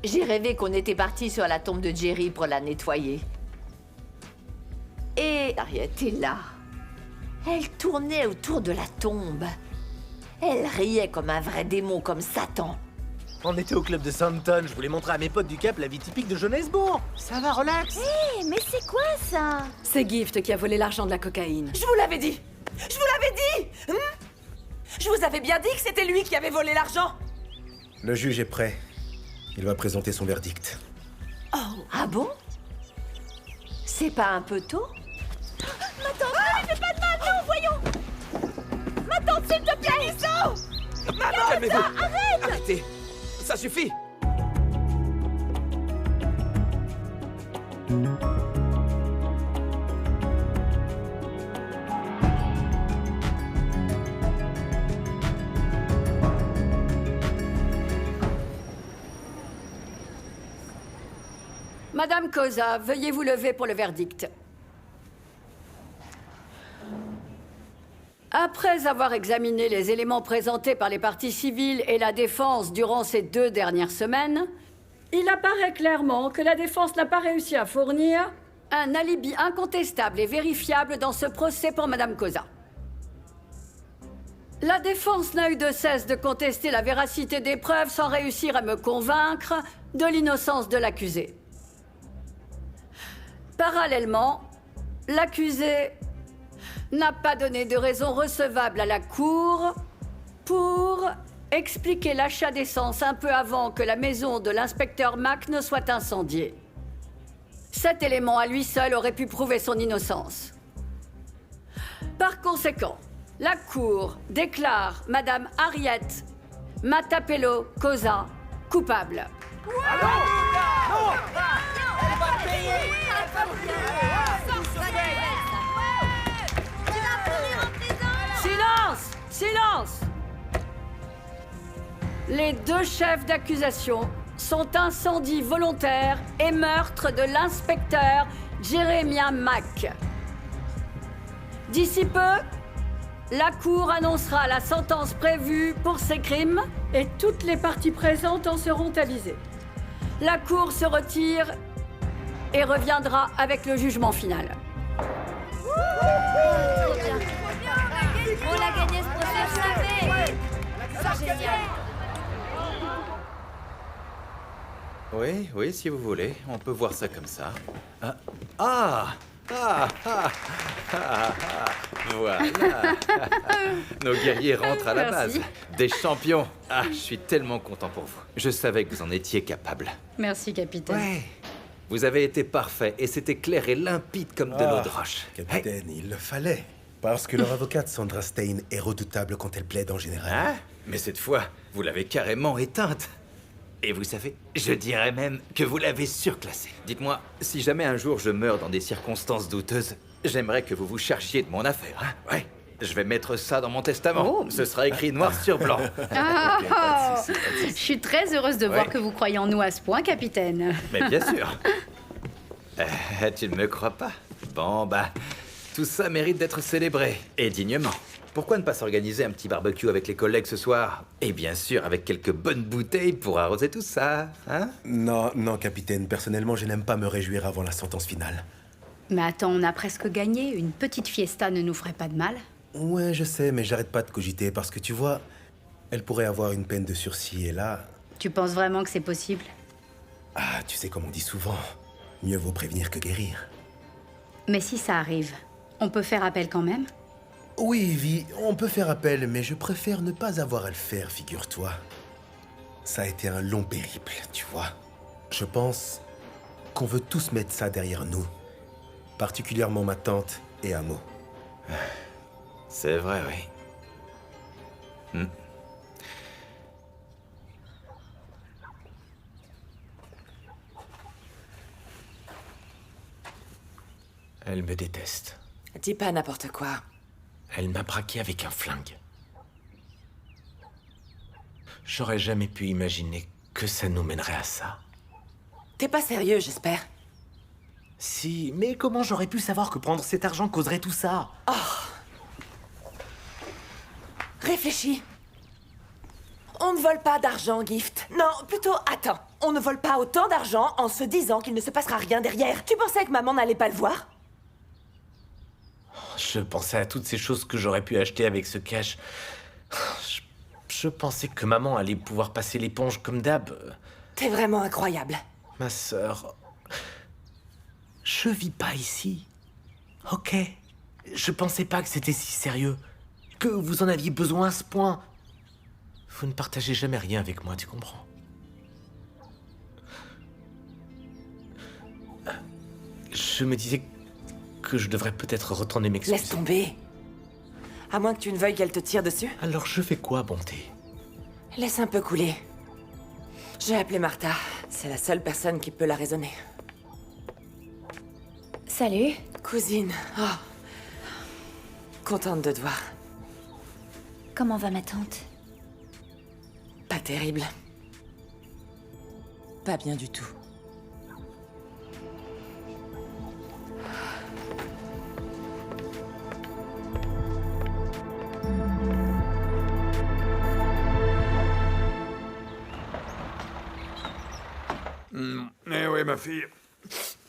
J'ai rêvé qu'on était parti sur la tombe de Jerry pour la nettoyer. Et Harriet est là. Elle tournait autour de la tombe. Elle riait comme un vrai démon, comme Satan. On était au club de Soundton, je voulais montrer à mes potes du Cap la vie typique de Johannesburg. Ça va, relax. Hé, mais c'est quoi ça? C'est Gift qui a volé l'argent de la cocaïne. Je vous l'avais dit! Je vous l'avais dit! Je vous avais bien dit que c'était lui qui avait volé l'argent! Le juge est prêt. Il va présenter son verdict. Oh, ah bon? C'est pas un peu tôt? Ma tante, ne lui fais pas de mal, non, voyons! Ma tante, s'il te plaît! Calissons! Maman, Calmez-vous. arrête! Arrêtez. Ça suffit. Madame Cosa, veuillez vous lever pour le verdict. Après avoir examiné les éléments présentés par les parties civiles et la défense durant ces 2 dernières semaines, il apparaît clairement que la défense n'a pas réussi à fournir un alibi incontestable et vérifiable dans ce procès pour Madame Cosa. La défense n'a eu de cesse de contester la véracité des preuves sans réussir à me convaincre de l'innocence de l'accusé. Parallèlement, l'accusé n'a pas donné de raison recevable à la Cour pour expliquer l'achat d'essence un peu avant que la maison de l'inspecteur Mack ne soit incendiée. Cet élément à lui seul aurait pu prouver son innocence. Par conséquent, la Cour déclare Madame Harriet Matapelo Cosa coupable. Silence! Silence! Les 2 chefs d'accusation sont incendie volontaire et meurtre de l'inspecteur Jeremiah Mack. D'ici peu, la Cour annoncera la sentence prévue pour ces crimes et toutes les parties présentes en seront avisées. La Cour se retire et reviendra avec le jugement final. On a gagné ce procès, je savais! C'est génial! Oui, oui, si vous voulez. On peut voir ça comme ça. Ah, ah, ah, ah, ah, ah, voilà. Nos guerriers rentrent à la Merci. base. Des champions. Ah, je suis tellement content pour vous. Je savais que vous en étiez capable. Merci, capitaine. Ouais. Vous avez été parfait et c'était clair et limpide comme de l'eau de roche. Capitaine, il le fallait. Parce que leur avocate Sandra Stein est redoutable quand elle plaide en général. Hein? Mais cette fois, vous l'avez carrément éteinte. Et vous savez, je dirais même que vous l'avez surclassée. Dites-moi, si jamais un jour je meurs dans des circonstances douteuses, j'aimerais que vous vous chargiez de mon affaire, hein? Ouais. Je vais mettre ça dans mon testament. Oh. Ce sera écrit noir sur blanc. Ah, je suis très heureuse de voir Ouais. que vous croyez en nous à ce point, capitaine. Mais bien sûr. Tu ne me crois pas? Bon, bah, tout ça mérite d'être célébré. Et dignement. Pourquoi ne pas s'organiser un petit barbecue avec les collègues ce soir? Et bien sûr, avec quelques bonnes bouteilles pour arroser tout ça, hein? Non, non, capitaine. Personnellement, je n'aime pas me réjouir avant la sentence finale. Mais attends, on a presque gagné. Une petite fiesta ne nous ferait pas de mal. Ouais, je sais, mais j'arrête pas de cogiter parce que tu vois, elle pourrait avoir une peine de sursis et là... Tu penses vraiment que c'est possible? Ah, tu sais comme on dit souvent, mieux vaut prévenir que guérir. Mais si ça arrive, on peut faire appel quand même? Oui, Evie, on peut faire appel, mais je préfère ne pas avoir à le faire, figure-toi. Ça a été un long périple, tu vois. Je pense qu'on veut tous mettre ça derrière nous. Particulièrement ma tante et Amo. C'est vrai, oui. Elle me déteste. Dis pas n'importe quoi. Elle m'a braqué avec un flingue. J'aurais jamais pu imaginer que ça nous mènerait à ça. T'es pas sérieux, j'espère. Si, mais comment j'aurais pu savoir que prendre cet argent causerait tout ça? Réfléchis. On ne vole pas d'argent, Gift. Non, plutôt attends. On ne vole pas autant d'argent en se disant qu'il ne se passera rien derrière. Tu pensais que maman n'allait pas le voir? Je pensais à toutes ces choses que j'aurais pu acheter avec ce cash. Je pensais que maman allait pouvoir passer l'éponge comme d'hab. T'es vraiment incroyable. Ma sœur... Je vis pas ici. Ok. Je pensais pas que c'était si sérieux. Que vous en aviez besoin à ce point. Vous ne partagez jamais rien avec moi, tu comprends? Je me disais que je devrais peut-être retourner m'excuser. Laisse tomber. À moins que tu ne veuilles qu'elle te tire dessus. Alors je fais quoi, bonté? Laisse un peu couler. J'ai appelé Martha. C'est la seule personne qui peut la raisonner. Salut. Cousine. Oh. Contente de te voir. Comment va ma tante? Pas terrible. Pas bien du tout. Eh oui, ma fille.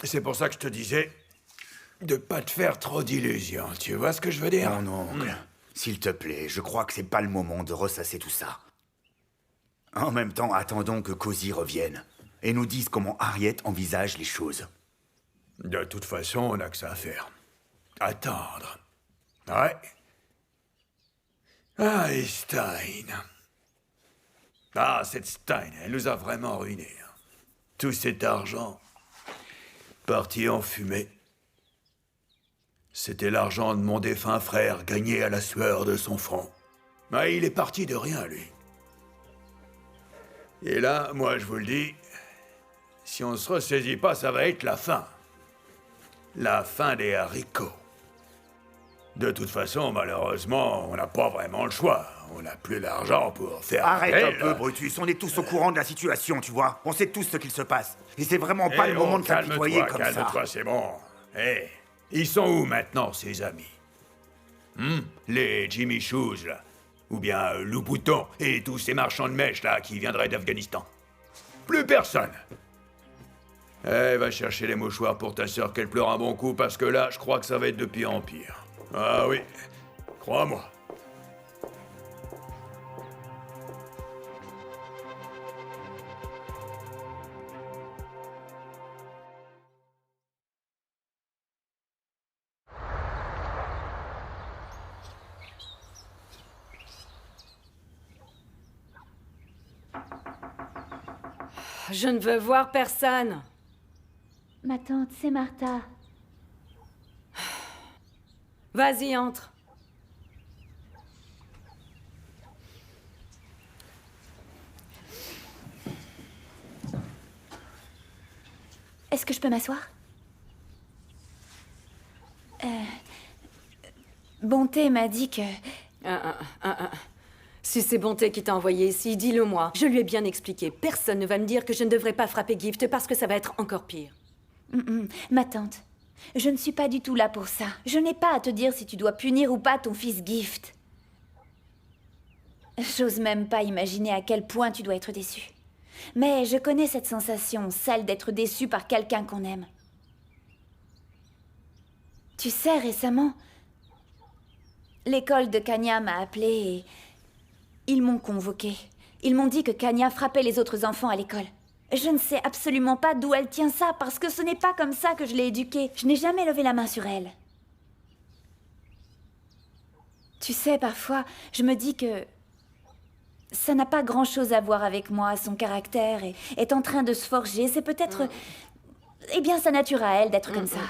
C'est pour ça que je te disais de pas te faire trop d'illusions. Tu vois ce que je veux dire? Non, non, oncle. S'il te plaît, je crois que c'est pas le moment de ressasser tout ça. En même temps, attendons que Cozy revienne et nous dise comment Harriet envisage les choses. De toute façon, on n'a que ça à faire. Attendre. Ouais. Ah, et Stein. Ah, cette Stein, elle nous a vraiment ruinés. Tout cet argent, parti en fumée. C'était l'argent de mon défunt frère, gagné à la sueur de son front. Mais il est parti de rien, lui. Et là, moi, je vous le dis, si on se ressaisit pas, ça va être la fin. La fin des haricots. De toute façon, malheureusement, on n'a pas vraiment le choix. On n'a plus l'argent pour faire... Arrête un peu, Brutus. On est tous au courant de la situation, tu vois. On sait tous ce qu'il se passe. Et c'est vraiment pas le moment de s'apitoyer comme ça. Calme-toi, c'est bon. Hé, ils sont où maintenant, ces amis? Les Jimmy Shoes, là? Ou bien Lou Bouton et tous ces marchands de mèches, là, qui viendraient d'Afghanistan? Plus personne. Eh, va chercher les mouchoirs pour ta sœur qu'elle pleure un bon coup, parce que là, je crois que ça va être de pire en pire. Ah oui, crois-moi. Je ne veux voir personne. Ma tante, c'est Martha. Vas-y, entre. Est-ce que je peux m'asseoir? Bonté m'a dit que... Si c'est Bonté qui t'a envoyé ici, dis-le-moi. Je lui ai bien expliqué. Personne ne va me dire que je ne devrais pas frapper Gift parce que ça va être encore pire. Ma tante, je ne suis pas du tout là pour ça. Je n'ai pas à te dire si tu dois punir ou pas ton fils Gift. J'ose même pas imaginer à quel point tu dois être déçu. Mais je connais cette sensation, celle d'être déçu par quelqu'un qu'on aime. Tu sais, récemment, l'école de Kanya m'a appelée et ils m'ont convoquée. Ils m'ont dit que Kanya frappait les autres enfants à l'école. Je ne sais absolument pas d'où elle tient ça, parce que ce n'est pas comme ça que je l'ai éduquée. Je n'ai jamais levé la main sur elle. Tu sais, parfois, je me dis que ça n'a pas grand-chose à voir avec moi. Son caractère est en train de se forger. C'est peut-être, eh bien, sa nature à elle d'être comme ça.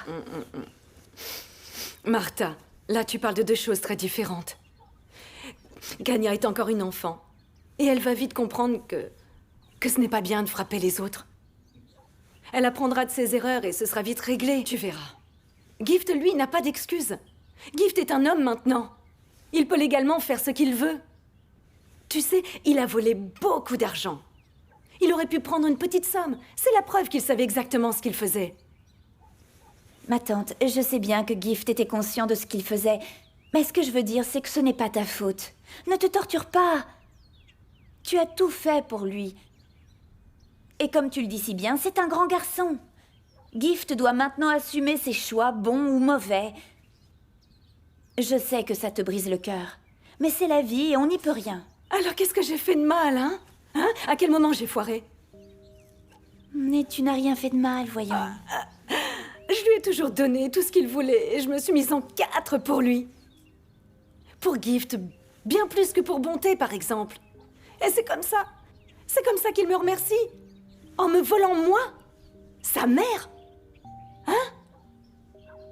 Martha, là tu parles de deux choses très différentes. Kanya est encore une enfant. Et elle va vite comprendre que ce n'est pas bien de frapper les autres. Elle apprendra de ses erreurs et ce sera vite réglé, tu verras. Gift, lui, n'a pas d'excuse. Gift est un homme maintenant. Il peut légalement faire ce qu'il veut. Tu sais, il a volé beaucoup d'argent. Il aurait pu prendre une petite somme. C'est la preuve qu'il savait exactement ce qu'il faisait. Ma tante, je sais bien que Gift était conscient de ce qu'il faisait. Mais ce que je veux dire, c'est que ce n'est pas ta faute. Ne te torture pas. Tu as tout fait pour lui. Et comme tu le dis si bien, c'est un grand garçon. Gift doit maintenant assumer ses choix, bons ou mauvais. Je sais que ça te brise le cœur, mais c'est la vie et on n'y peut rien. Alors qu'est-ce que j'ai fait de mal, hein? À quel moment j'ai foiré? Mais tu n'as rien fait de mal, voyons. Je lui ai toujours donné tout ce qu'il voulait et je me suis mise en 4 pour lui. Pour Gift, bien plus que pour Bonté, par exemple. Et c'est comme ça. C'est comme ça qu'il me remercie. En me volant moi, sa mère.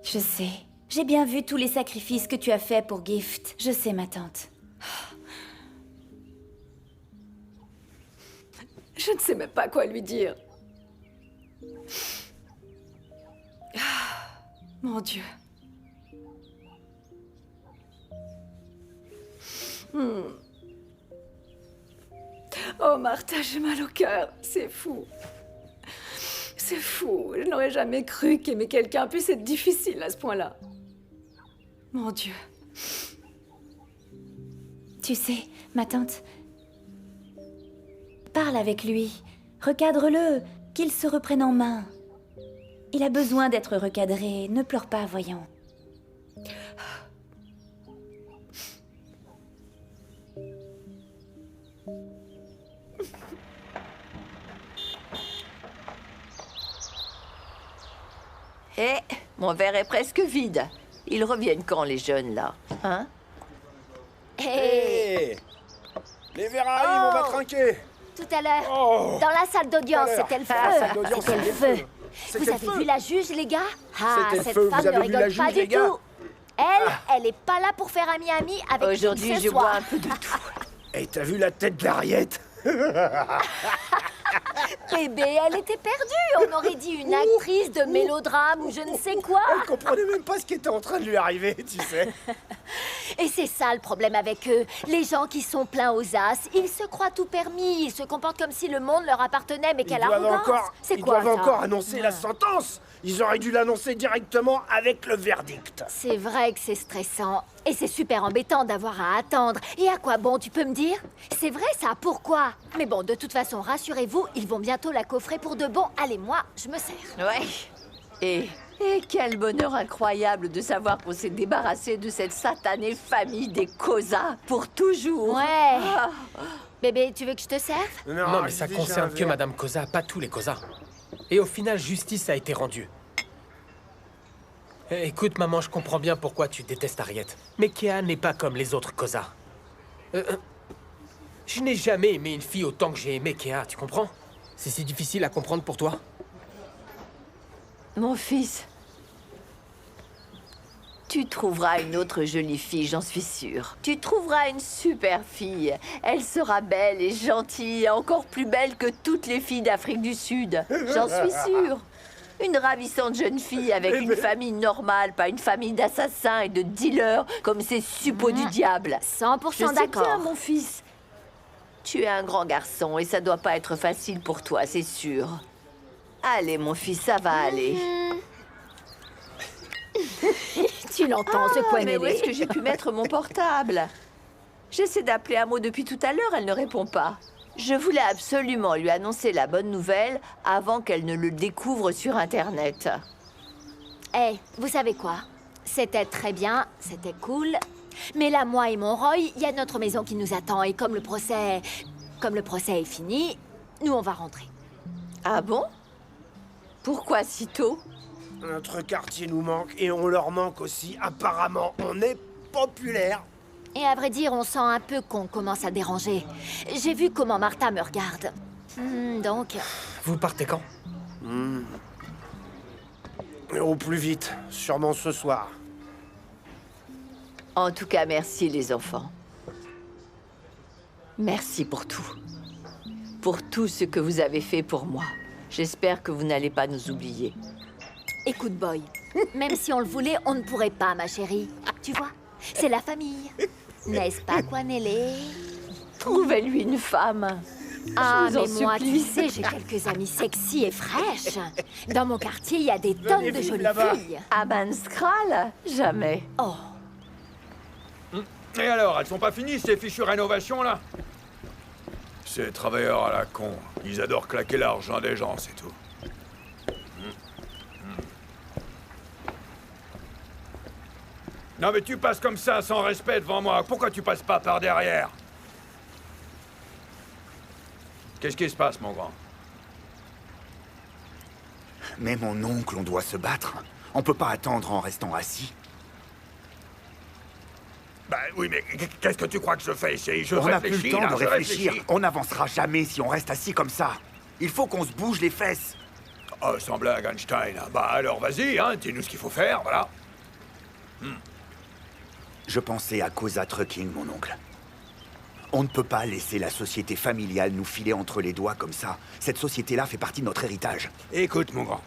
Je sais. J'ai bien vu tous les sacrifices que tu as faits pour Gift. Je sais, ma tante. Je ne sais même pas quoi lui dire. Mon Dieu. Oh, Martha, j'ai mal au cœur. C'est fou. C'est fou. Je n'aurais jamais cru qu'aimer quelqu'un puisse être difficile à ce point-là. Mon Dieu. Tu sais, ma tante, parle avec lui. Recadre-le, qu'il se reprenne en main. Il a besoin d'être recadré. Ne pleure pas, voyons. Eh, mon verre est presque vide. Ils reviennent quand, les jeunes, là? Hein? Hé Les verres arrivent, on va trinquer. Tout à l'heure, dans la salle d'audience, c'était le feu. C'était le feu. Vous avez vu la juge, les gars? Ah, C'était le cette feu, femme vous avez ne vu la rigole juge, pas les du gars? tout. Elle est pas là pour faire ami-ami avec qui Aujourd'hui, que ce je soit. bois un peu de tout. Et t'as vu la tête d'Harriet? Bébé, elle était perdue. On aurait dit une actrice de mélodrame ou je ne sais quoi. Elle comprenait même pas ce qui était en train de lui arriver, tu sais. Et c'est ça le problème avec eux. Les gens qui sont pleins aux as, ils se croient tout permis. Ils se comportent comme si le monde leur appartenait, mais quelle arrogance. C'est Ils quoi doivent ça? encore annoncer la sentence. Ils auraient dû l'annoncer directement avec le verdict. C'est vrai que c'est stressant. Et c'est super embêtant d'avoir à attendre. Et à quoi bon, tu peux me dire? C'est vrai ça, pourquoi? Mais bon, de toute façon, rassurez-vous, ils vont bientôt la coffrer pour de bon. Allez, moi, je me sers. Ouais. Et quel bonheur incroyable de savoir qu'on s'est débarrassé de cette satanée famille des Cosa pour toujours. Ouais. Bébé, tu veux que je te serve? Non, mais ça concerne que Madame Cosa, pas tous les Cosa. Et au final, justice a été rendue. Écoute, maman, je comprends bien pourquoi tu détestes Harriet. Mais Kea n'est pas comme les autres Cosa. Je n'ai jamais aimé une fille autant que j'ai aimé Kea, tu comprends? C'est si difficile à comprendre pour toi? Mon fils, tu trouveras une autre jolie fille, j'en suis sûre. Tu trouveras une super fille. Elle sera belle et gentille, encore plus belle que toutes les filles d'Afrique du Sud. J'en suis sûre. Une ravissante jeune fille avec une famille normale, pas une famille d'assassins et de dealers comme ces suppôts du diable. 100% Je sais bien, d'accord. mon fils. Tu es un grand garçon et ça doit pas être facile pour toi, c'est sûr. Allez, mon fils, ça va aller. Tu l'entends, ce coin Mais où est-ce que j'ai pu mettre mon portable? J'essaie d'appeler Amo depuis tout à l'heure, elle ne répond pas. Je voulais absolument lui annoncer la bonne nouvelle avant qu'elle ne le découvre sur Internet. Eh, vous savez quoi? C'était très bien, c'était cool. Mais là, moi et mon Roy, il y a notre maison qui nous attend. Et comme le procès est fini, nous, on va rentrer. Ah bon? Pourquoi si tôt? Notre quartier nous manque et on leur manque aussi. Apparemment, on est populaire. Et à vrai dire, on sent un peu qu'on commence à déranger. J'ai vu comment Martha me regarde. Donc... Vous partez quand? Au plus vite, sûrement ce soir. En tout cas, merci les enfants. Merci pour tout. Pour tout ce que vous avez fait pour moi. J'espère que vous n'allez pas nous oublier. Écoute, Boy, même si on le voulait, on ne pourrait pas, ma chérie. Tu vois, c'est la famille. N'est-ce pas, Kwanele? Trouvez-lui une femme. Ah, Je vous en mais moi, tu supplie. sais, j'ai quelques amies sexy et fraîches. Dans mon quartier, il y a des tonnes de vite jolies là-bas. filles. Aman Skral? Jamais. Oh, Et alors, elles sont pas finies ces fichues rénovations là? Ces travailleurs à la con, ils adorent claquer l'argent des gens, c'est tout. Non mais tu passes comme ça, sans respect devant moi. Pourquoi tu passes pas par derrière? Qu'est-ce qui se passe, mon grand? Mais mon oncle, on doit se battre. On peut pas attendre en restant assis. Bah oui, mais qu'est-ce que tu crois que je fais ici? Je On n'a plus réfléchis, le temps là, de je réfléchir. réfléchis. On n'avancera jamais si on reste assis comme ça. Il faut qu'on se bouge les fesses. Oh, sans blague, Einstein. Bah alors, vas-y, hein, dis-nous ce qu'il faut faire, voilà. Je pensais à Cosa Trucking, mon oncle. On ne peut pas laisser la société familiale nous filer entre les doigts comme ça. Cette société-là fait partie de notre héritage. Écoute, mon grand.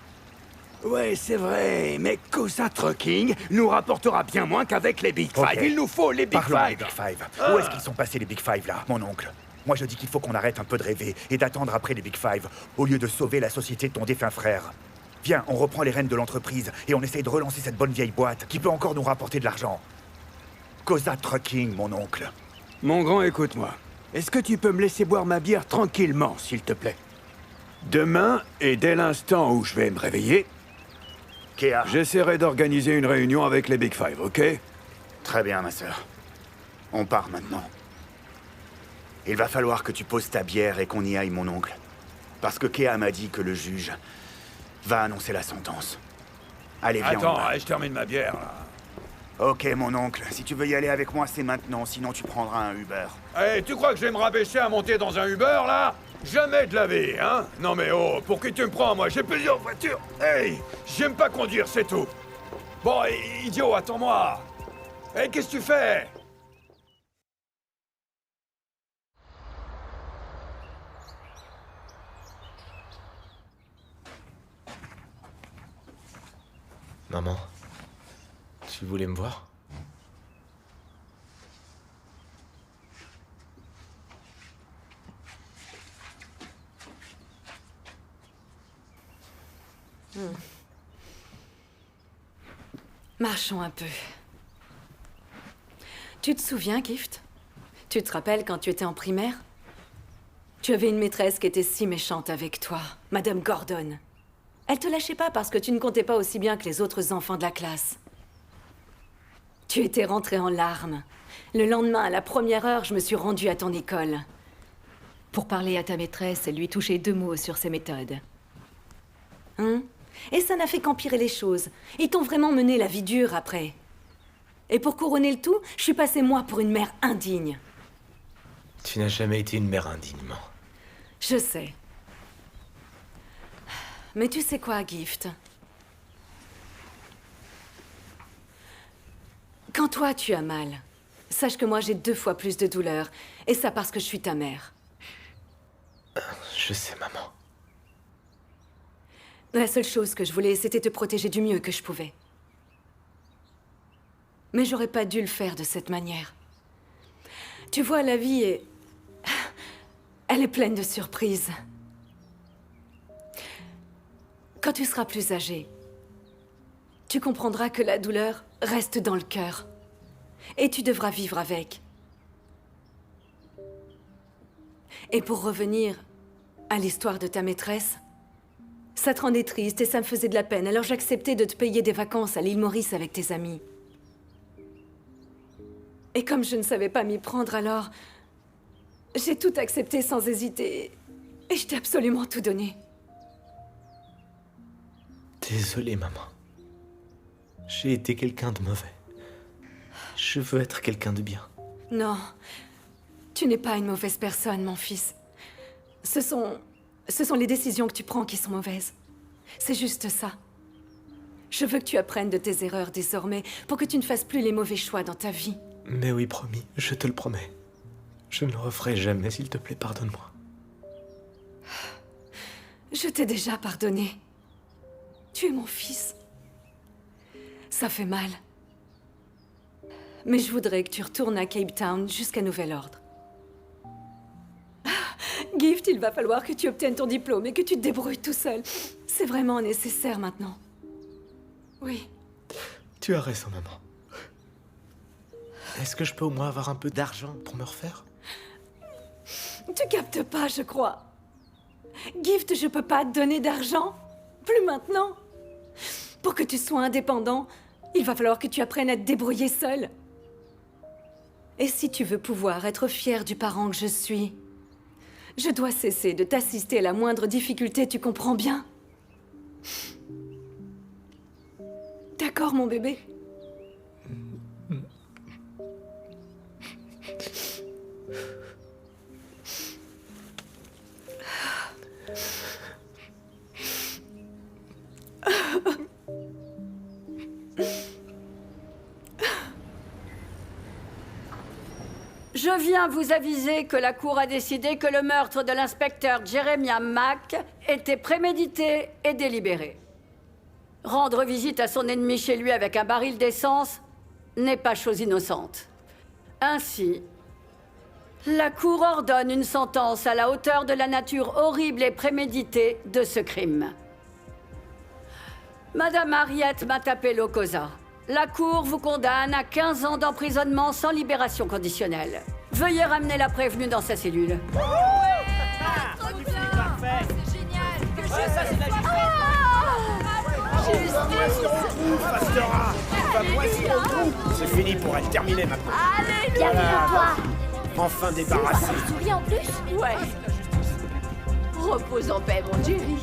Ouais, c'est vrai, mais Cosa Trucking nous rapportera bien moins qu'avec les Big Five. Ok. Il nous faut les Big Parlons Five. des Big Five. Où est-ce qu'ils sont passés, les Big Five, là, mon oncle? Moi, je dis qu'il faut qu'on arrête un peu de rêver et d'attendre après les Big Five, au lieu de sauver la société de ton défunt frère. Viens, on reprend les rênes de l'entreprise et on essaye de relancer cette bonne vieille boîte qui peut encore nous rapporter de l'argent. Cosa Trucking, mon oncle. Mon grand, écoute-moi. Est-ce que tu peux me laisser boire ma bière tranquillement, s'il te plaît? Demain, et dès l'instant où je vais me réveiller, Kea. j'essaierai d'organiser une réunion avec les Big Five, ok? Très bien, ma sœur. On part maintenant. Il va falloir que tu poses ta bière et qu'on y aille, mon oncle. Parce que Kea m'a dit que le juge va annoncer la sentence. Allez, viens, on Attends, va. je termine ma bière, là. Ok, mon oncle. Si tu veux y aller avec moi, c'est maintenant. Sinon, tu prendras un Uber. Eh, tu crois que je vais me rabaisser à monter dans un Uber, là? Jamais de la vie, hein? Non mais oh, pour qui tu me prends, moi? J'ai plusieurs voitures. Hey, j'aime pas conduire, c'est tout. Bon, idiot, attends-moi. Hey, qu'est-ce que tu fais? Maman, tu voulais me voir? Marchons un peu. Tu te souviens, Gift? Tu te rappelles quand tu étais en primaire? Tu avais une maîtresse qui était si méchante avec toi, Madame Gordon. Elle te lâchait pas parce que tu ne comptais pas aussi bien que les autres enfants de la classe. Tu étais rentré en larmes. Le lendemain, à la première heure, je me suis rendue à ton école. Pour parler à ta maîtresse et lui toucher 2 mots sur ses méthodes. Hein? Et ça n'a fait qu'empirer les choses. Ils t'ont vraiment mené la vie dure après. Et pour couronner le tout, je suis passée moi pour une mère indigne. Tu n'as jamais été une mère indigne, maman. Je sais. Mais tu sais quoi, Gift? Quand toi, tu as mal, sache que moi, j'ai 2 fois plus de douleur. Et ça parce que je suis ta mère. Je sais, maman. La seule chose que je voulais, c'était te protéger du mieux que je pouvais. Mais j'aurais pas dû le faire de cette manière. Tu vois, la vie est... Elle est pleine de surprises. Quand tu seras plus âgé, tu comprendras que la douleur reste dans le cœur. Et tu devras vivre avec. Et pour revenir à l'histoire de ta maîtresse, ça te rendait triste et ça me faisait de la peine, alors j'acceptais de te payer des vacances à l'île Maurice avec tes amis. Et comme je ne savais pas m'y prendre alors, j'ai tout accepté sans hésiter. Et je t'ai absolument tout donné. Désolé, maman. J'ai été quelqu'un de mauvais. Je veux être quelqu'un de bien. Non, tu n'es pas une mauvaise personne, mon fils. Ce sont les décisions que tu prends qui sont mauvaises. C'est juste ça. Je veux que tu apprennes de tes erreurs désormais pour que tu ne fasses plus les mauvais choix dans ta vie. Mais oui, promis, je te le promets. Je ne le referai jamais, s'il te plaît, pardonne-moi. Je t'ai déjà pardonné. Tu es mon fils. Ça fait mal. Mais je voudrais que tu retournes à Cape Town jusqu'à nouvel ordre. Gift, il va falloir que tu obtiennes ton diplôme et que tu te débrouilles tout seul. C'est vraiment nécessaire maintenant. Oui. Tu as raison, maman. Est-ce que je peux au moins avoir un peu d'argent pour me refaire? Tu captes pas, je crois. Gift, je peux pas te donner d'argent. Plus maintenant. Pour que tu sois indépendant, il va falloir que tu apprennes à te débrouiller seul. Et si tu veux pouvoir être fier du parent que je suis, je dois cesser de t'assister à la moindre difficulté, tu comprends bien? D'accord, mon bébé? Je viens vous aviser que la Cour a décidé que le meurtre de l'inspecteur Jeremiah Mack était prémédité et délibéré. Rendre visite à son ennemi chez lui avec un baril d'essence n'est pas chose innocente. Ainsi, la Cour ordonne une sentence à la hauteur de la nature horrible et préméditée de ce crime. Madame Harriet Matapelo-Cosa, la Cour vous condamne à 15 ans d'emprisonnement sans libération conditionnelle. Veuillez ramener la prévenue dans sa cellule. C'est fini pour elle, terminé maintenant. Bienvenue à toi. Enfin débarrassé. Tu te souviens en plus? Ouais. Repose en paix, mon Jerry.